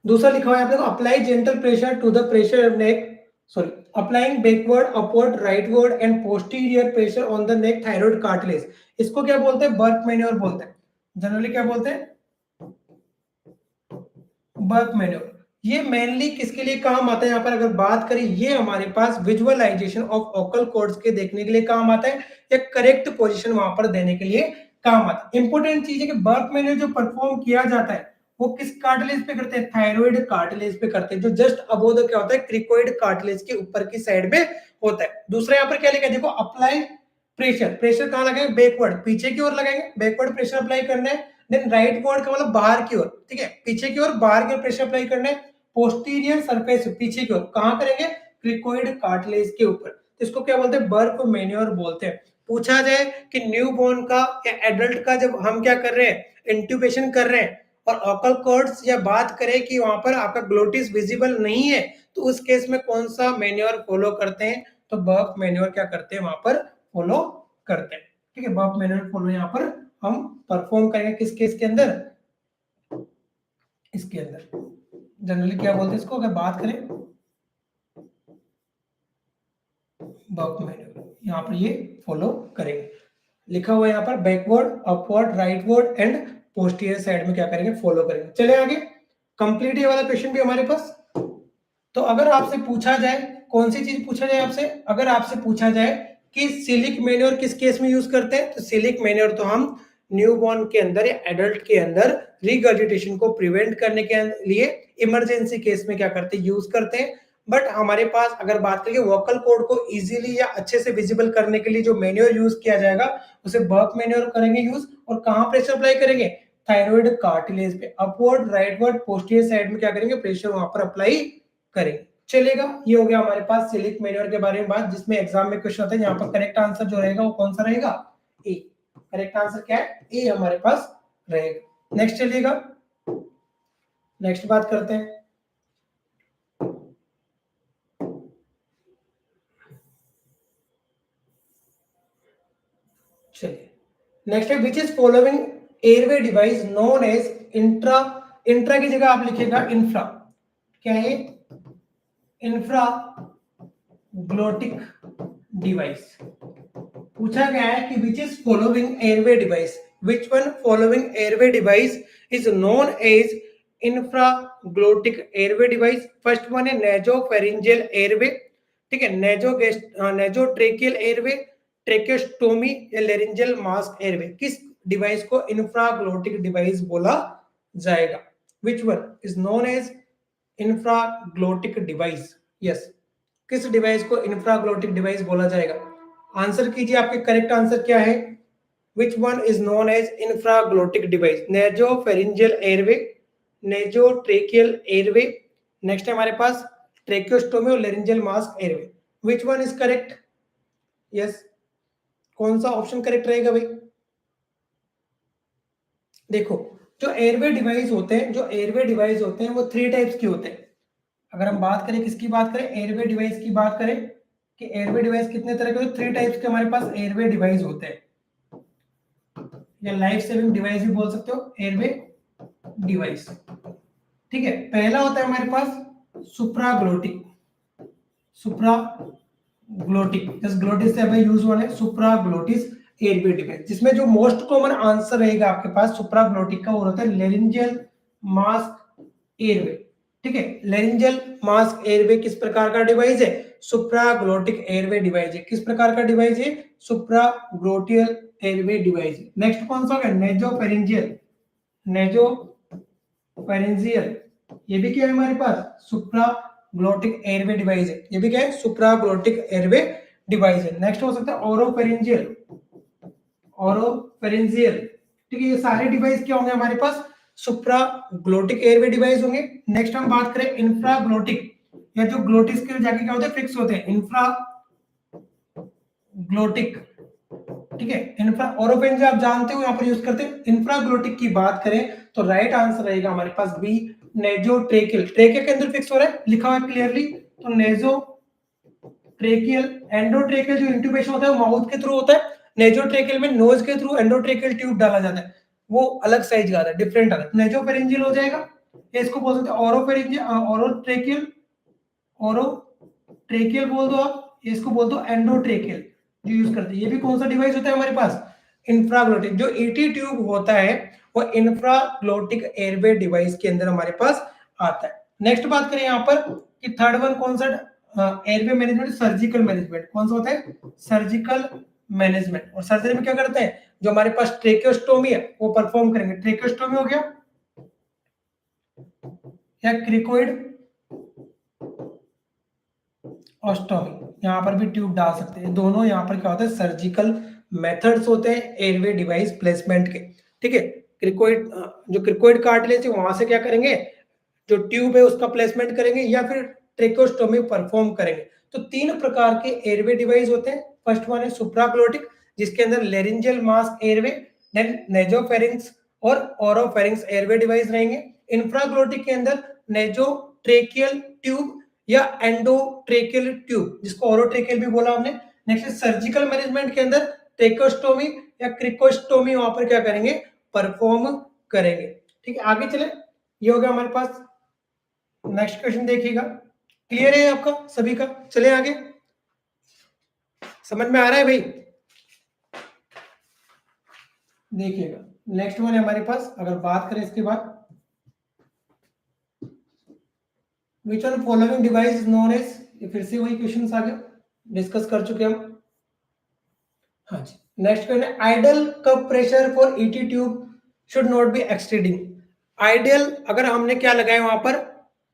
S1: दूसरा लिखा हुआ है आपको, apply gentle pressure to the pressure neck, sorry, applying backward, upward, rightward and posterior pressure on the neck thyroid cartilage. इसको क्या बोलते हैं, बर्फ मैन्योर बोलते हैं। जनरली क्या बोलते हैं, बर्फ मैन्योर। ये मेनली किसके लिए काम आता है, यहाँ पर अगर बात करें, ये हमारे पास विजुअलाइजेशन ऑफ वोकल कॉर्ड्स के देखने के लिए काम आता है, या करेक्ट पोजीशन वहां पर देने के लिए काम आता है। इंपॉर्टेंट चीज है कि बर्फ मैन्योर जो परफॉर्म किया जाता है वो किस कार्टिलेज पे करते हैं, थायराइड कार्टिलेज पे करते हैं, जो जस्ट अबोव द क्या होता है, क्रिकोइड कार्टिलेज के ऊपर की साइड में होता है। दूसरा यहाँ पर क्या लिखा है, देखो अप्लाई प्रेशर कहाँ लगाएंगे, बैकवर्ड, पीछे की ओर लगाएंगे, बैकवर्ड प्रेशर अप्लाई करना है। देन राइट वर्ड का मतलब बाहर की ओर, ठीक है, पीछे की ओर, बाहर की ओर प्रेशर अप्लाई करना है। पोस्टीरियर सरफेस, पीछे की ओर, कहां करेंगे, क्रिकोइड कार्टिलेज के ऊपर। तो इसको क्या बोलते हैं, बर्फ मैन्योर बोलते हैं। पूछा जाए कि न्यूबॉर्न का या एडल्ट का जब हम क्या कर रहे हैं, इंट्यूबेशन कर रहे हैं, और ओकल कॉर्ड्स या बात करें कि वहां पर आपका ग्लोटिस विजिबल नहीं है, तो उस केस में कौन सा मैन्योर फॉलो करते हैं, तो बर्फ मैन्योर क्या करते हैं, वहां पर फॉलो करते हैं। ठीक है, बर्फ मैन्योर फॉलो यहाँ पर हम परफॉर्म करेंगे, किस केस के अंदर, इसके अंदर। जनरली क्या बोलते हैं इसको, अगर बात करें, बर्फ मैन्योर, यहाँ पर ये फॉलो करेंगे। लिखा हुआ है यहाँ पर backward, upward, rightward and posterior side में क्या करेंगे, फॉलो करेंगे। चले आगे, कंप्लीट ये वाला क्वेश्चन भी हमारे पास। तो अगर आपसे पूछा जाए, कौन सी चीज पूछा जाए आपसे, अगर आपसे पूछा जाए कि सिलिक मैन्योर किस केस में यूज करते हैं, तो सिलिक मैन्योर तो हम न्यूबॉर्न के अंदर या एडल्ट के अंदर रिगर्जिटेशन को प्रिवेंट करने के लिए इमरजेंसी केस में क्या करते हैं, यूज करते हैं। बट हमारे पास अगर बात करें वोकल कॉर्ड को इजीली या अच्छे से विजिबल करने के लिए जो मैन्योर यूज किया जाएगा उसे बर्क मैन्योर करेंगे यूज, और कहां प्रेशर अप्लाई करेंगे, थायराइड कार्टिलेज पे, अपवर्ड राइटवर्ड पोस्टीरियर साइड में क्या करेंगे, प्रेशर वहां पर अप्लाई करेंगे, चलेगा। ये हो गया हमारे पास सिलिक मैन्योर के बारे में बात, जिसमें एग्जाम में क्वेश्चन आता है, यहाँ पर करेक्ट आंसर जो रहेगा वो कौन सा रहेगा, ए। करेक्ट आंसर क्या है, ए हमारे पास रहेगा। नेक्स्ट चलिएगा, नेक्स्ट बात करते हैं। चलिए नेक्स्ट है, which is following airway device known as intra, intra की जगह आप लिखिएगा इंफ्रा, क्या है, इंफ्रा ग्लोटिक डिवाइस। पूछा गया है कि which is following airway device, which one following airway device is known as infraglottic airway device. First one है नेजोफेरिंजियल एयरवे, ठीक है, नेजोट्रेकियल एयरवे, ट्रेकेस्टोमी या लेरिंजियल मास्क एयरवे। किस डिवाइस को इंफ्राग्लोटिक डिवाइस बोला जाएगा, which one is known as infraglottic device, yes, किस device को इंफ्राग्लोटिक डिवाइस बोला जाएगा, आंसर कीजिए, आपके करेक्ट आंसर क्या है, which one is known as infraglottic device, nasopharyngeal airway, nasotracheal airway, next है हमारे पास ट्रेकियोस्टोमी और laryngeal mask airway, which one is correct, yes, कौन सा ऑप्शन करेक्ट रहेगा भाई। देखो जो एयरवे डिवाइस होते हैं, जो एयरवे डिवाइस होते हैं वो 3 टाइप्स के होते हैं। अगर हम बात करें किसकी बात करें, एयरवे डिवाइस की बात करें कि एयरवे डिवाइस कितने तरह के, 3 टाइप्स के हमारे पास एयरवे डिवाइस होते हैं, या लाइफ सेविंग डिवाइस भी बोल सकते हो, एयरवे डिवाइस, ठीक है। पहला होता है हमारे पास सुप्राग्लोटिक, सुप्राग्लोटिक, इस ग्लोटिस से अभी यूज हुआ है, सुप्राग्लोटिस एयरवे डिवाइस, जिसमें जो मोस्ट कॉमन आंसर रहेगा आपके पास सुप्राग्लोटिक का वो होता है लेरिंजियल मास्क एयरवे, ठीक है। लेरिंजियल मास्क एयरवे किस प्रकार का डिवाइस है, सुप्राग्लोटिक एयरवे डिवाइस है, किस प्रकार का डिवाइस है, सुप्राग्लोटियल एयरवे डिवाइस। नेक्स्ट कौन सा होगा, नेजोफेरिंजियल, नेजोफेरिंजियल, ये भी क्या है हमारे पास, सुप्राग्लोटिक एयरवे डिवाइस है, ये भी क्या है, सुप्राग्लोटिक एयरवे डिवाइस है। नेक्स्ट हो सकता है ओरोफेरिंजियल, ओरोफेरिंजियल, ठीक है, ये सारे डिवाइस क्या होंगे हमारे पास, सुप्राग्लोटिक एयरवे डिवाइस होंगे। नेक्स्ट हम बात करें इंफ्राग्लोटिक, या जो ग्लोटिस के जाके क्या होते हैं, फिक्स होते हैं, इंफ्राग्लोटिक, ठीक है। इंफ्रा ओरोफेरिंजियल आप जानते हो, यहाँ पर यूज करते हैं। इंफ्राग्लोटिक की बात करें तो राइट आंसर रहेगा हमारे पास बी, नेजोट्रेकियल, ट्रेकिया के अंदर फिक्स हो रहा है, लिखा हुआ है क्लियरली, तो नेजोट्रेकियल। एंडोट्रेकियल जो इंट्यूबेशन होता है वो माउथ के थ्रू होता है, नेजोट्रेकियल में नोज के थ्रू एंडोट्रेकियल ट्यूब डाला जाता है, वो अलग साइज का आता है, डिफरेंट आता है, नेजोफेरिंजियल हो जाएगा। या इसको बोल सकते हैं ओरोफेरिंजियल, ओरोट्रेकियल, ओरोट्रेकियल बोल दो आप, इसको बोल दो एंडोट्रेकियल जो यूज करते हैं। ये भी कौन सा डिवाइस होता है हमारे पास, इंफ्राग्लोटिक। जो ईटी ट्यूब होता है वो इंफ्राग्लोटिक एयरवे डिवाइस के अंदर हमारे पास आता है। नेक्स्ट बात करें यहाँ पर कि थर्ड वन कौन सा एयरवे मैनेजमेंट, सर्जिकल मैनेजमेंट, कौन सा होता है, सर्जिकल मैनेजमेंट। और सर्जरी में क्या करते हैं, जो हमारे पास ट्रेकियोस्टोमी है वो परफॉर्म करेंगे, ट्रेकियोस्टोमी हो गया या क्रिकोइड ऑस्टोमी, यहाँ पर भी ट्यूब डाल सकते हैं, दोनों यहाँ पर क्या होता है, सर्जिकल मेथड्स होते हैं एयरवे डिवाइस प्लेसमेंट के, ठीक है। क्रिकोइड, जो क्रिकोइड कार्टिलेज है वहां से क्या करेंगे, जो ट्यूब है उसका प्लेसमेंट करेंगे, या फिर ट्रेकोस्टोमी परफॉर्म करेंगे। तो 3 प्रकार के एयरवे डिवाइस होते हैं। फर्स्ट वन है सुप्राग्लोटिक, जिसके अंदर लेरिंजियल मास्क एयरवे, देन नेजोफेरिंक्स और ओरोफेरिंक्स एयरवे डिवाइस रहेंगे। इंफ्राग्लोटिक के अंदर नेजोट्रेकियल ट्यूब या एंडोट्रेकियल ट्यूब, जिसको ओरोट्रेकियल भी बोला हमने। नेक्स्ट सर्जिकल मैनेजमेंट के अंदर ट्रेकोस्टोमी या क्रिकोस्टोमी वहां पर क्या करेंगे, परफॉर्म करेंगे, ठीक है। आगे चले, ये हो गया हमारे पास। नेक्स्ट क्वेश्चन देखिएगा, क्लियर है आपका सभी का, चले आगे, समझ में आ रहा है भाई, देखिएगा। नेक्स्ट वन है हमारे पास, अगर बात करें इसके बाद, which one following device is known as, ये फिर से वही क्वेश्चन आ गया, डिस्कस कर चुके हम, हाँ जी। नेक्स्ट क्वेश्चन है, ideal cup pressure for ET tube should not be exceeding. Ideal अगर हमने क्या लगाया वहां पर,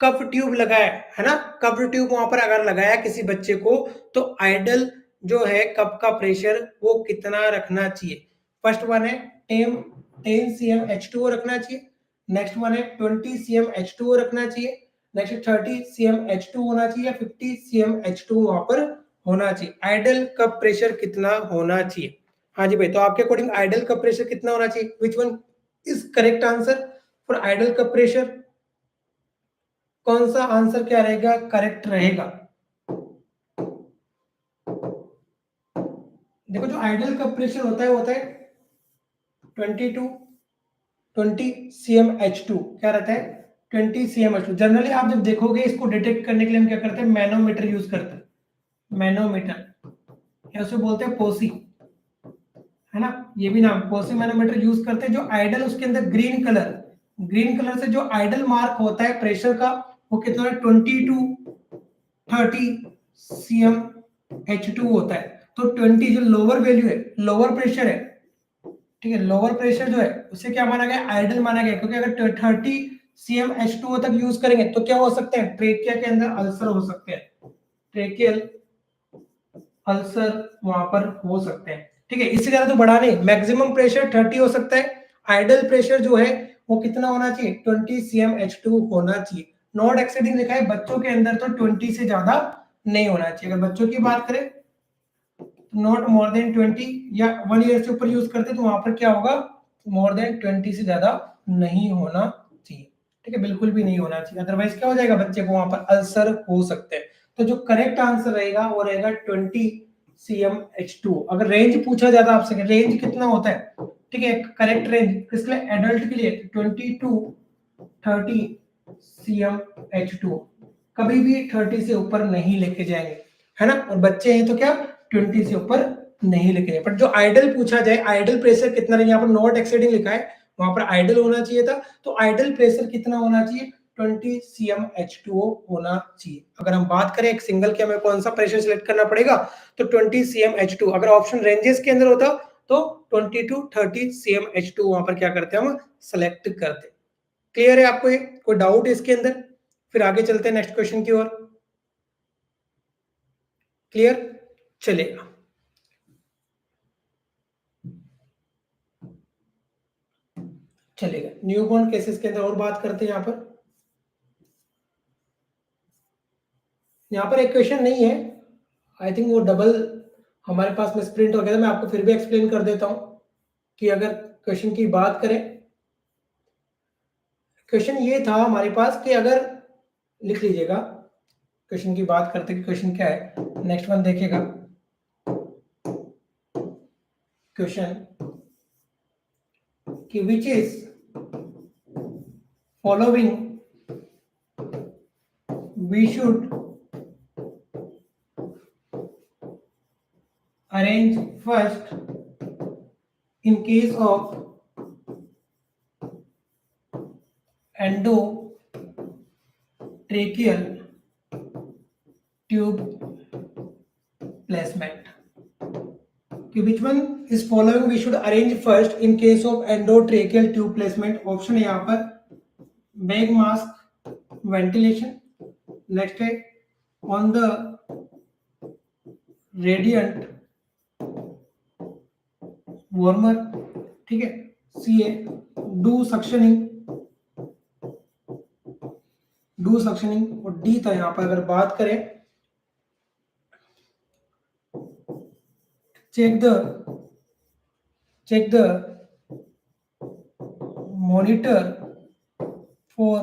S1: कफ ट्यूब लगाया है ना, कफ ट्यूब वहां पर अगर लगाया किसी बच्चे को, तो आइडल जो है कफ का प्रेशर वो कितना रखना चाहिए? फर्स्ट वन है 10 cm H2O रखना चाहिए, नेक्स्ट वन है 20 cm H2O रखना चाहिए, नेक्स्ट 30 cm H2 होना चाहिए या 50 cm H2 वहां पर होना चाहिए। आइडल कप प्रेशर कितना होना चाहिए? हाँ जी भाई, तो आपके अकॉर्डिंग आइडल कप प्रेशर कितना होना चाहिए? Which one is correct answer for ideal cuff pressure? कौन सा आंसर क्या रहेगा, करेक्ट रहेगा? देखो जो आइडल कप प्रेशर होता है 20 cm H2 क्या रहता है? 20 cm H2। जनरली आप जब देखोगे इसको डिटेक्ट करने के लिए हम क्या करते हैं, मैनोमीटर यूज करते हैं, मैनोमीटर या उसे बोलते हैं पोसी, है ना, ये भी नाम पोसी मैनोमीटर यूज करते हैं। जो आइडल उसके अंदर ग्रीन कलर से जो आइडल मार्क होता है प्रेशर का, वो कितना है? 20 to 30 cm H2 होता है। तो 20 जो लोअर वैल्यू है, लोअर प्रेशर है, ठीक है, लोअर प्रेशर जो है उसे क्या माना गया? आइडल माना गया, क्योंकि अगर 30 cm H2O तक यूज करेंगे तो क्या हो सकते हैं? ट्रेकिया के अंदर अल्सर हो सकते हैं, ट्रेकियल अल्सर वहां पर हो सकते हैं, ठीक है। इससे ज्यादा तो बढ़ा नहीं, मैक्सिमम प्रेशर 30 हो सकता है, आइडल प्रेशर जो है वो कितना होना चाहिए? 20 cm H2 होना चाहिए। नॉट एक्सीडिंग लिखा है, बच्चों के अंदर तो 20 से ज्यादा नहीं होना चाहिए। अगर बच्चों की बात करें नॉट मोर देन 20, या 1 ईयर से ऊपर यूज करते तो वहां पर क्या होगा? मोर देन 20 से ज्यादा नहीं होना चाहिए, ठीक है, बिल्कुल भी नहीं होना चाहिए, अदरवाइज क्या हो जाएगा? बच्चे को वहां पर अल्सर हो सकते हैं। तो जो करेक्ट आंसर रहेगा वो रहेगा 20 cm H2। अगर रेंज पूछा जाता आपसे, रेंज कितना होता है, ठीक है, करेक्ट रेंज किसके लिए? एडल्ट के लिए 20 to 30 cm H2। कभी भी 30 से ऊपर नहीं लेके जाएंगे, है ना, और बच्चे हैं तो क्या 20 से ऊपर नहीं लेके जाए। बट जो आइडल पूछा जाए, आइडल प्रेशर कितना रहेगा, यहाँ पर नॉट एक्सीडिंग लिखा है, वहां पर आइडल होना चाहिए था, तो आइडल प्रेशर कितना होना चाहिए? 20 cm H2O होना चाहिए। अगर हम बात करें एक सिंगल के हमें कौन सा प्रेशर सिलेक्ट करना पड़ेगा, तो 20 cm H2। अगर ऑप्शन रेंजेस के अंदर होता तो 20 to 30 cm H2 वहां पर क्या करते हैं, हम सेलेक्ट करते। क्लियर है आपको? ये कोई डाउट है इसके अंदर? फिर आगे चलते हैं नेक्स्ट क्वेश्चन की ओर। क्लियर? चलेगा। चलेगा, न्यूबॉर्न केसेस के अंदर और बात करते हैं। यहाँ पर एक क्वेश्चन नहीं है, आई थिंक वो डबल हमारे पास में प्रिंट हो गया था। मैं आपको फिर भी एक्सप्लेन कर देता हूं कि अगर क्वेश्चन की बात करें, क्वेश्चन ये था हमारे पास कि अगर, लिख लीजिएगा क्वेश्चन की बात करते कि क्वेश्चन क्या है, नेक्स्ट वन देखिएगा। क्वेश्चन कि which is following we should arrange first in case of endotracheal tube placement. Which one is following we should arrange first in case of endotracheal tube placement? Option है यहाँ पर bag mask ventilation, next है on the radiant warmer, ठीक है, सी है do suctioning, और D था यहाँ पर अगर बात करें check the monitor for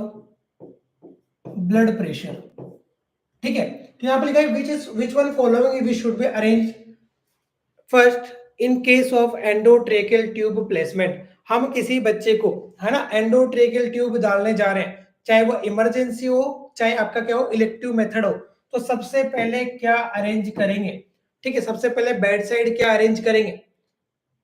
S1: blood pressure, ठीक है। तो यहाँ पर लिखा है which one following we should be arrange first in case of endotracheal tube placement. हम किसी बच्चे को, है ना, एंडोट्रेकियल ट्यूब डालने जा रहे हैं, चाहे वो इमरजेंसी हो चाहे आपका क्या हो, इलेक्टिव मेथड हो, तो सबसे पहले क्या अरेंज करेंगे, ठीक है, सबसे पहले बेड साइड क्या अरेंज करेंगे,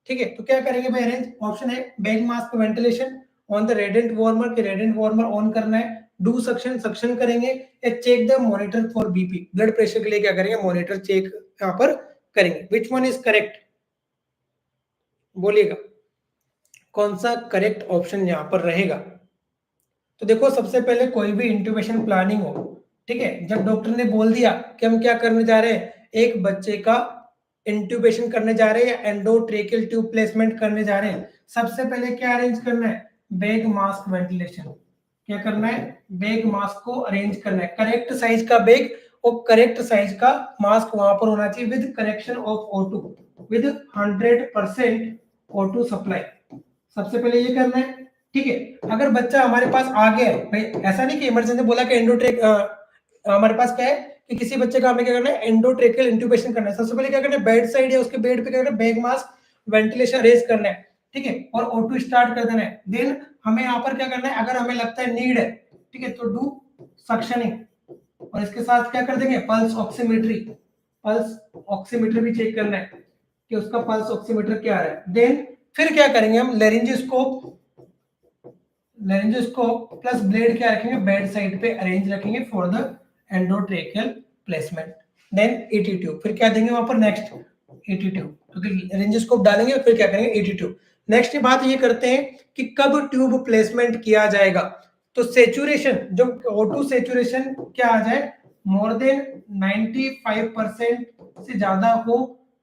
S1: ठीक है। तो क्या करेंगे भाई अरेंज? ऑप्शन है bag mask ventilation, on the radiant warmer के रेडिएंट वार्मर ऑन करना है, डू सक्शन करेंगे, या check the monitor for BP, blood pressure के लिए क्या करेंगे, मॉनिटर चेक यहाँ पर करेंगे। Which one is correct? बोलिएगा कौन सा करेक्ट ऑप्शन यहां पर रहेगा? तो देखो सबसे पहले कोई भी इंट्यूबेशन प्लानिंग हो, ठीक है, जब डॉक्टर ने बोल दिया कि हम क्या करने जा रहे हैं, एक बच्चे का इंट्यूबेशन करने जा रहे हैं या एंडोट्रेकियल ट्यूब प्लेसमेंट करने जा रहे हैं, सबसे पहले क्या अरेंज करना है, बैग मास्क वेंटिलेशन। क्या करना है, बैग मास्क को अरेंज करना है, करेक्ट साइज का बैग और करेक्ट साइज का मास्क वहां पर होना चाहिए with correction of O2, with 100% O2 supply. सबसे पहले ये करना है, ठीक है। अगर बच्चा हमारे पास आ गया है भाई, ऐसा नहीं कि इमरजेंसी बोला कि एंडोट्रेक हमारे पास क्या है कि किसी बच्चे का हमें क्या करना है, एंडोट्रेकियल इंट्यूबेशन करना है, सबसे पहले क्या करना है, बेड साइड या उसके बेड पे क्या करना है, बैग मास्क वेंटिलेशन रेज करना है, ठीक है, और O2 स्टार्ट कर देना है। देन हमें यहाँ पर क्या करना है, अगर हमें लगता है नीड है, ठीक है, तो डू सक्शनिंग, और इसके साथ क्या कर देंगे, पल्स ऑक्सीमीट्री, पल्स ऑक्सीमीटर भी चेक करना है कि उसका पल्स ऑक्सीमीटर क्या आ रहा है। देन फिर क्या करेंगे हम, लेरिंजोस्कोप, लेरिंजोस्कोप प्लस ब्लेड क्या रखेंगे, बेड साइड पे अरेंज रखेंगे for the endotracheal placement. Then ET tube, फिर क्या देंगे वहां पर, नेक्स्ट ET ट्यूब, क्योंकि लेरिंजोस्कोप डालेंगे फिर क्या करेंगे, ET ट्यूब। नेक्स्ट बात ये करते हैं कि कब ट्यूब प्लेसमेंट किया जाएगा, तो सेचुरेशन, जब O2 सेचुरेशन क्या आ जाए, मोर देन 95% से ज्यादा हो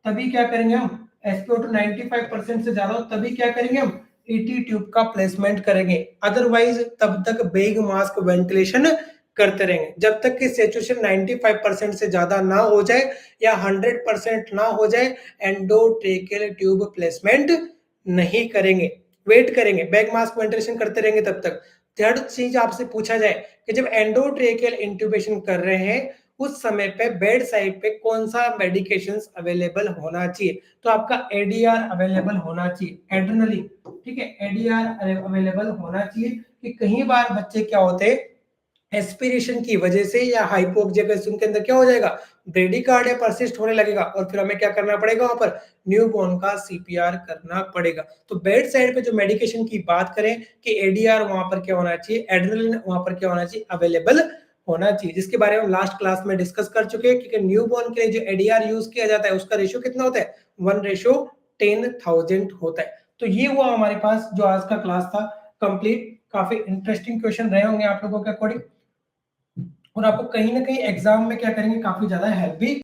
S1: तभी क्या करेंगे हम, SpO2 95% से ज्यादा हो तभी क्या करेंगे हम, ET ट्यूब का प्लेसमेंट करेंगे, अदरवाइज तब तक बैग मास्क वेंटिलेशन करते रहेंगे जब तक कि सेचुरेशन 95% से ज्यादा ना हो जाए या 100% ना हो जाए, एंडोट्रेकियल ट्यूब प्लेसमेंट नहीं करेंगे, वेट करेंगे, बैग मास्क वेंटिलेशन करते रहेंगे तब तक। थर्ड चीज आपसे पूछा जाए कि जब एंडोट्रेकियल इंट्यूबेशन कर रहे हैं उस समय पे बेड साइड पे कौन सा मेडिकेशंस अवेलेबल होना चाहिए, तो आपका ADR अवेलेबल होना चाहिए, एड्रेनलिन, ठीक है, ADR अवेलेबल होना चाहिए, कि कई बार बच्चे क्या होते हैं, एस्पिरेशन की वजह से या हाइपोक्सिया के अंदर क्या हो जाएगा, ब्रेडिकार्डिया परसिस्ट होने लगेगा, और फिर हमें क्या करना पड़ेगा, वहां पर न्यूबॉर्न का CPR करना पड़ेगा। तो बेड साइड पे जो मेडिकेशन की बात करें कि ADR वहां पर क्या होना चाहिए, एड्रेनलिन वहां पर क्या होना चाहिए, अवेलेबल होना चाहिए, जिसके बारे में हम लास्ट क्लास में डिस्कस कर चुके हैं, क्योंकि न्यूबॉर्न के लिए जो ADR यूज किया जाता है उसका रेशियो कितना होता है, 1:10,000 होता है। तो ये हुआ हमारे पास जो आज का क्लास था कंप्लीट, काफी इंटरेस्टिंग क्वेश्चन रहे होंगे आप लोगों के अकॉर्डिंग, और आपको कहीं ना कहीं एग्जाम में क्या करेंगे, काफी ज्यादा हेल्प भी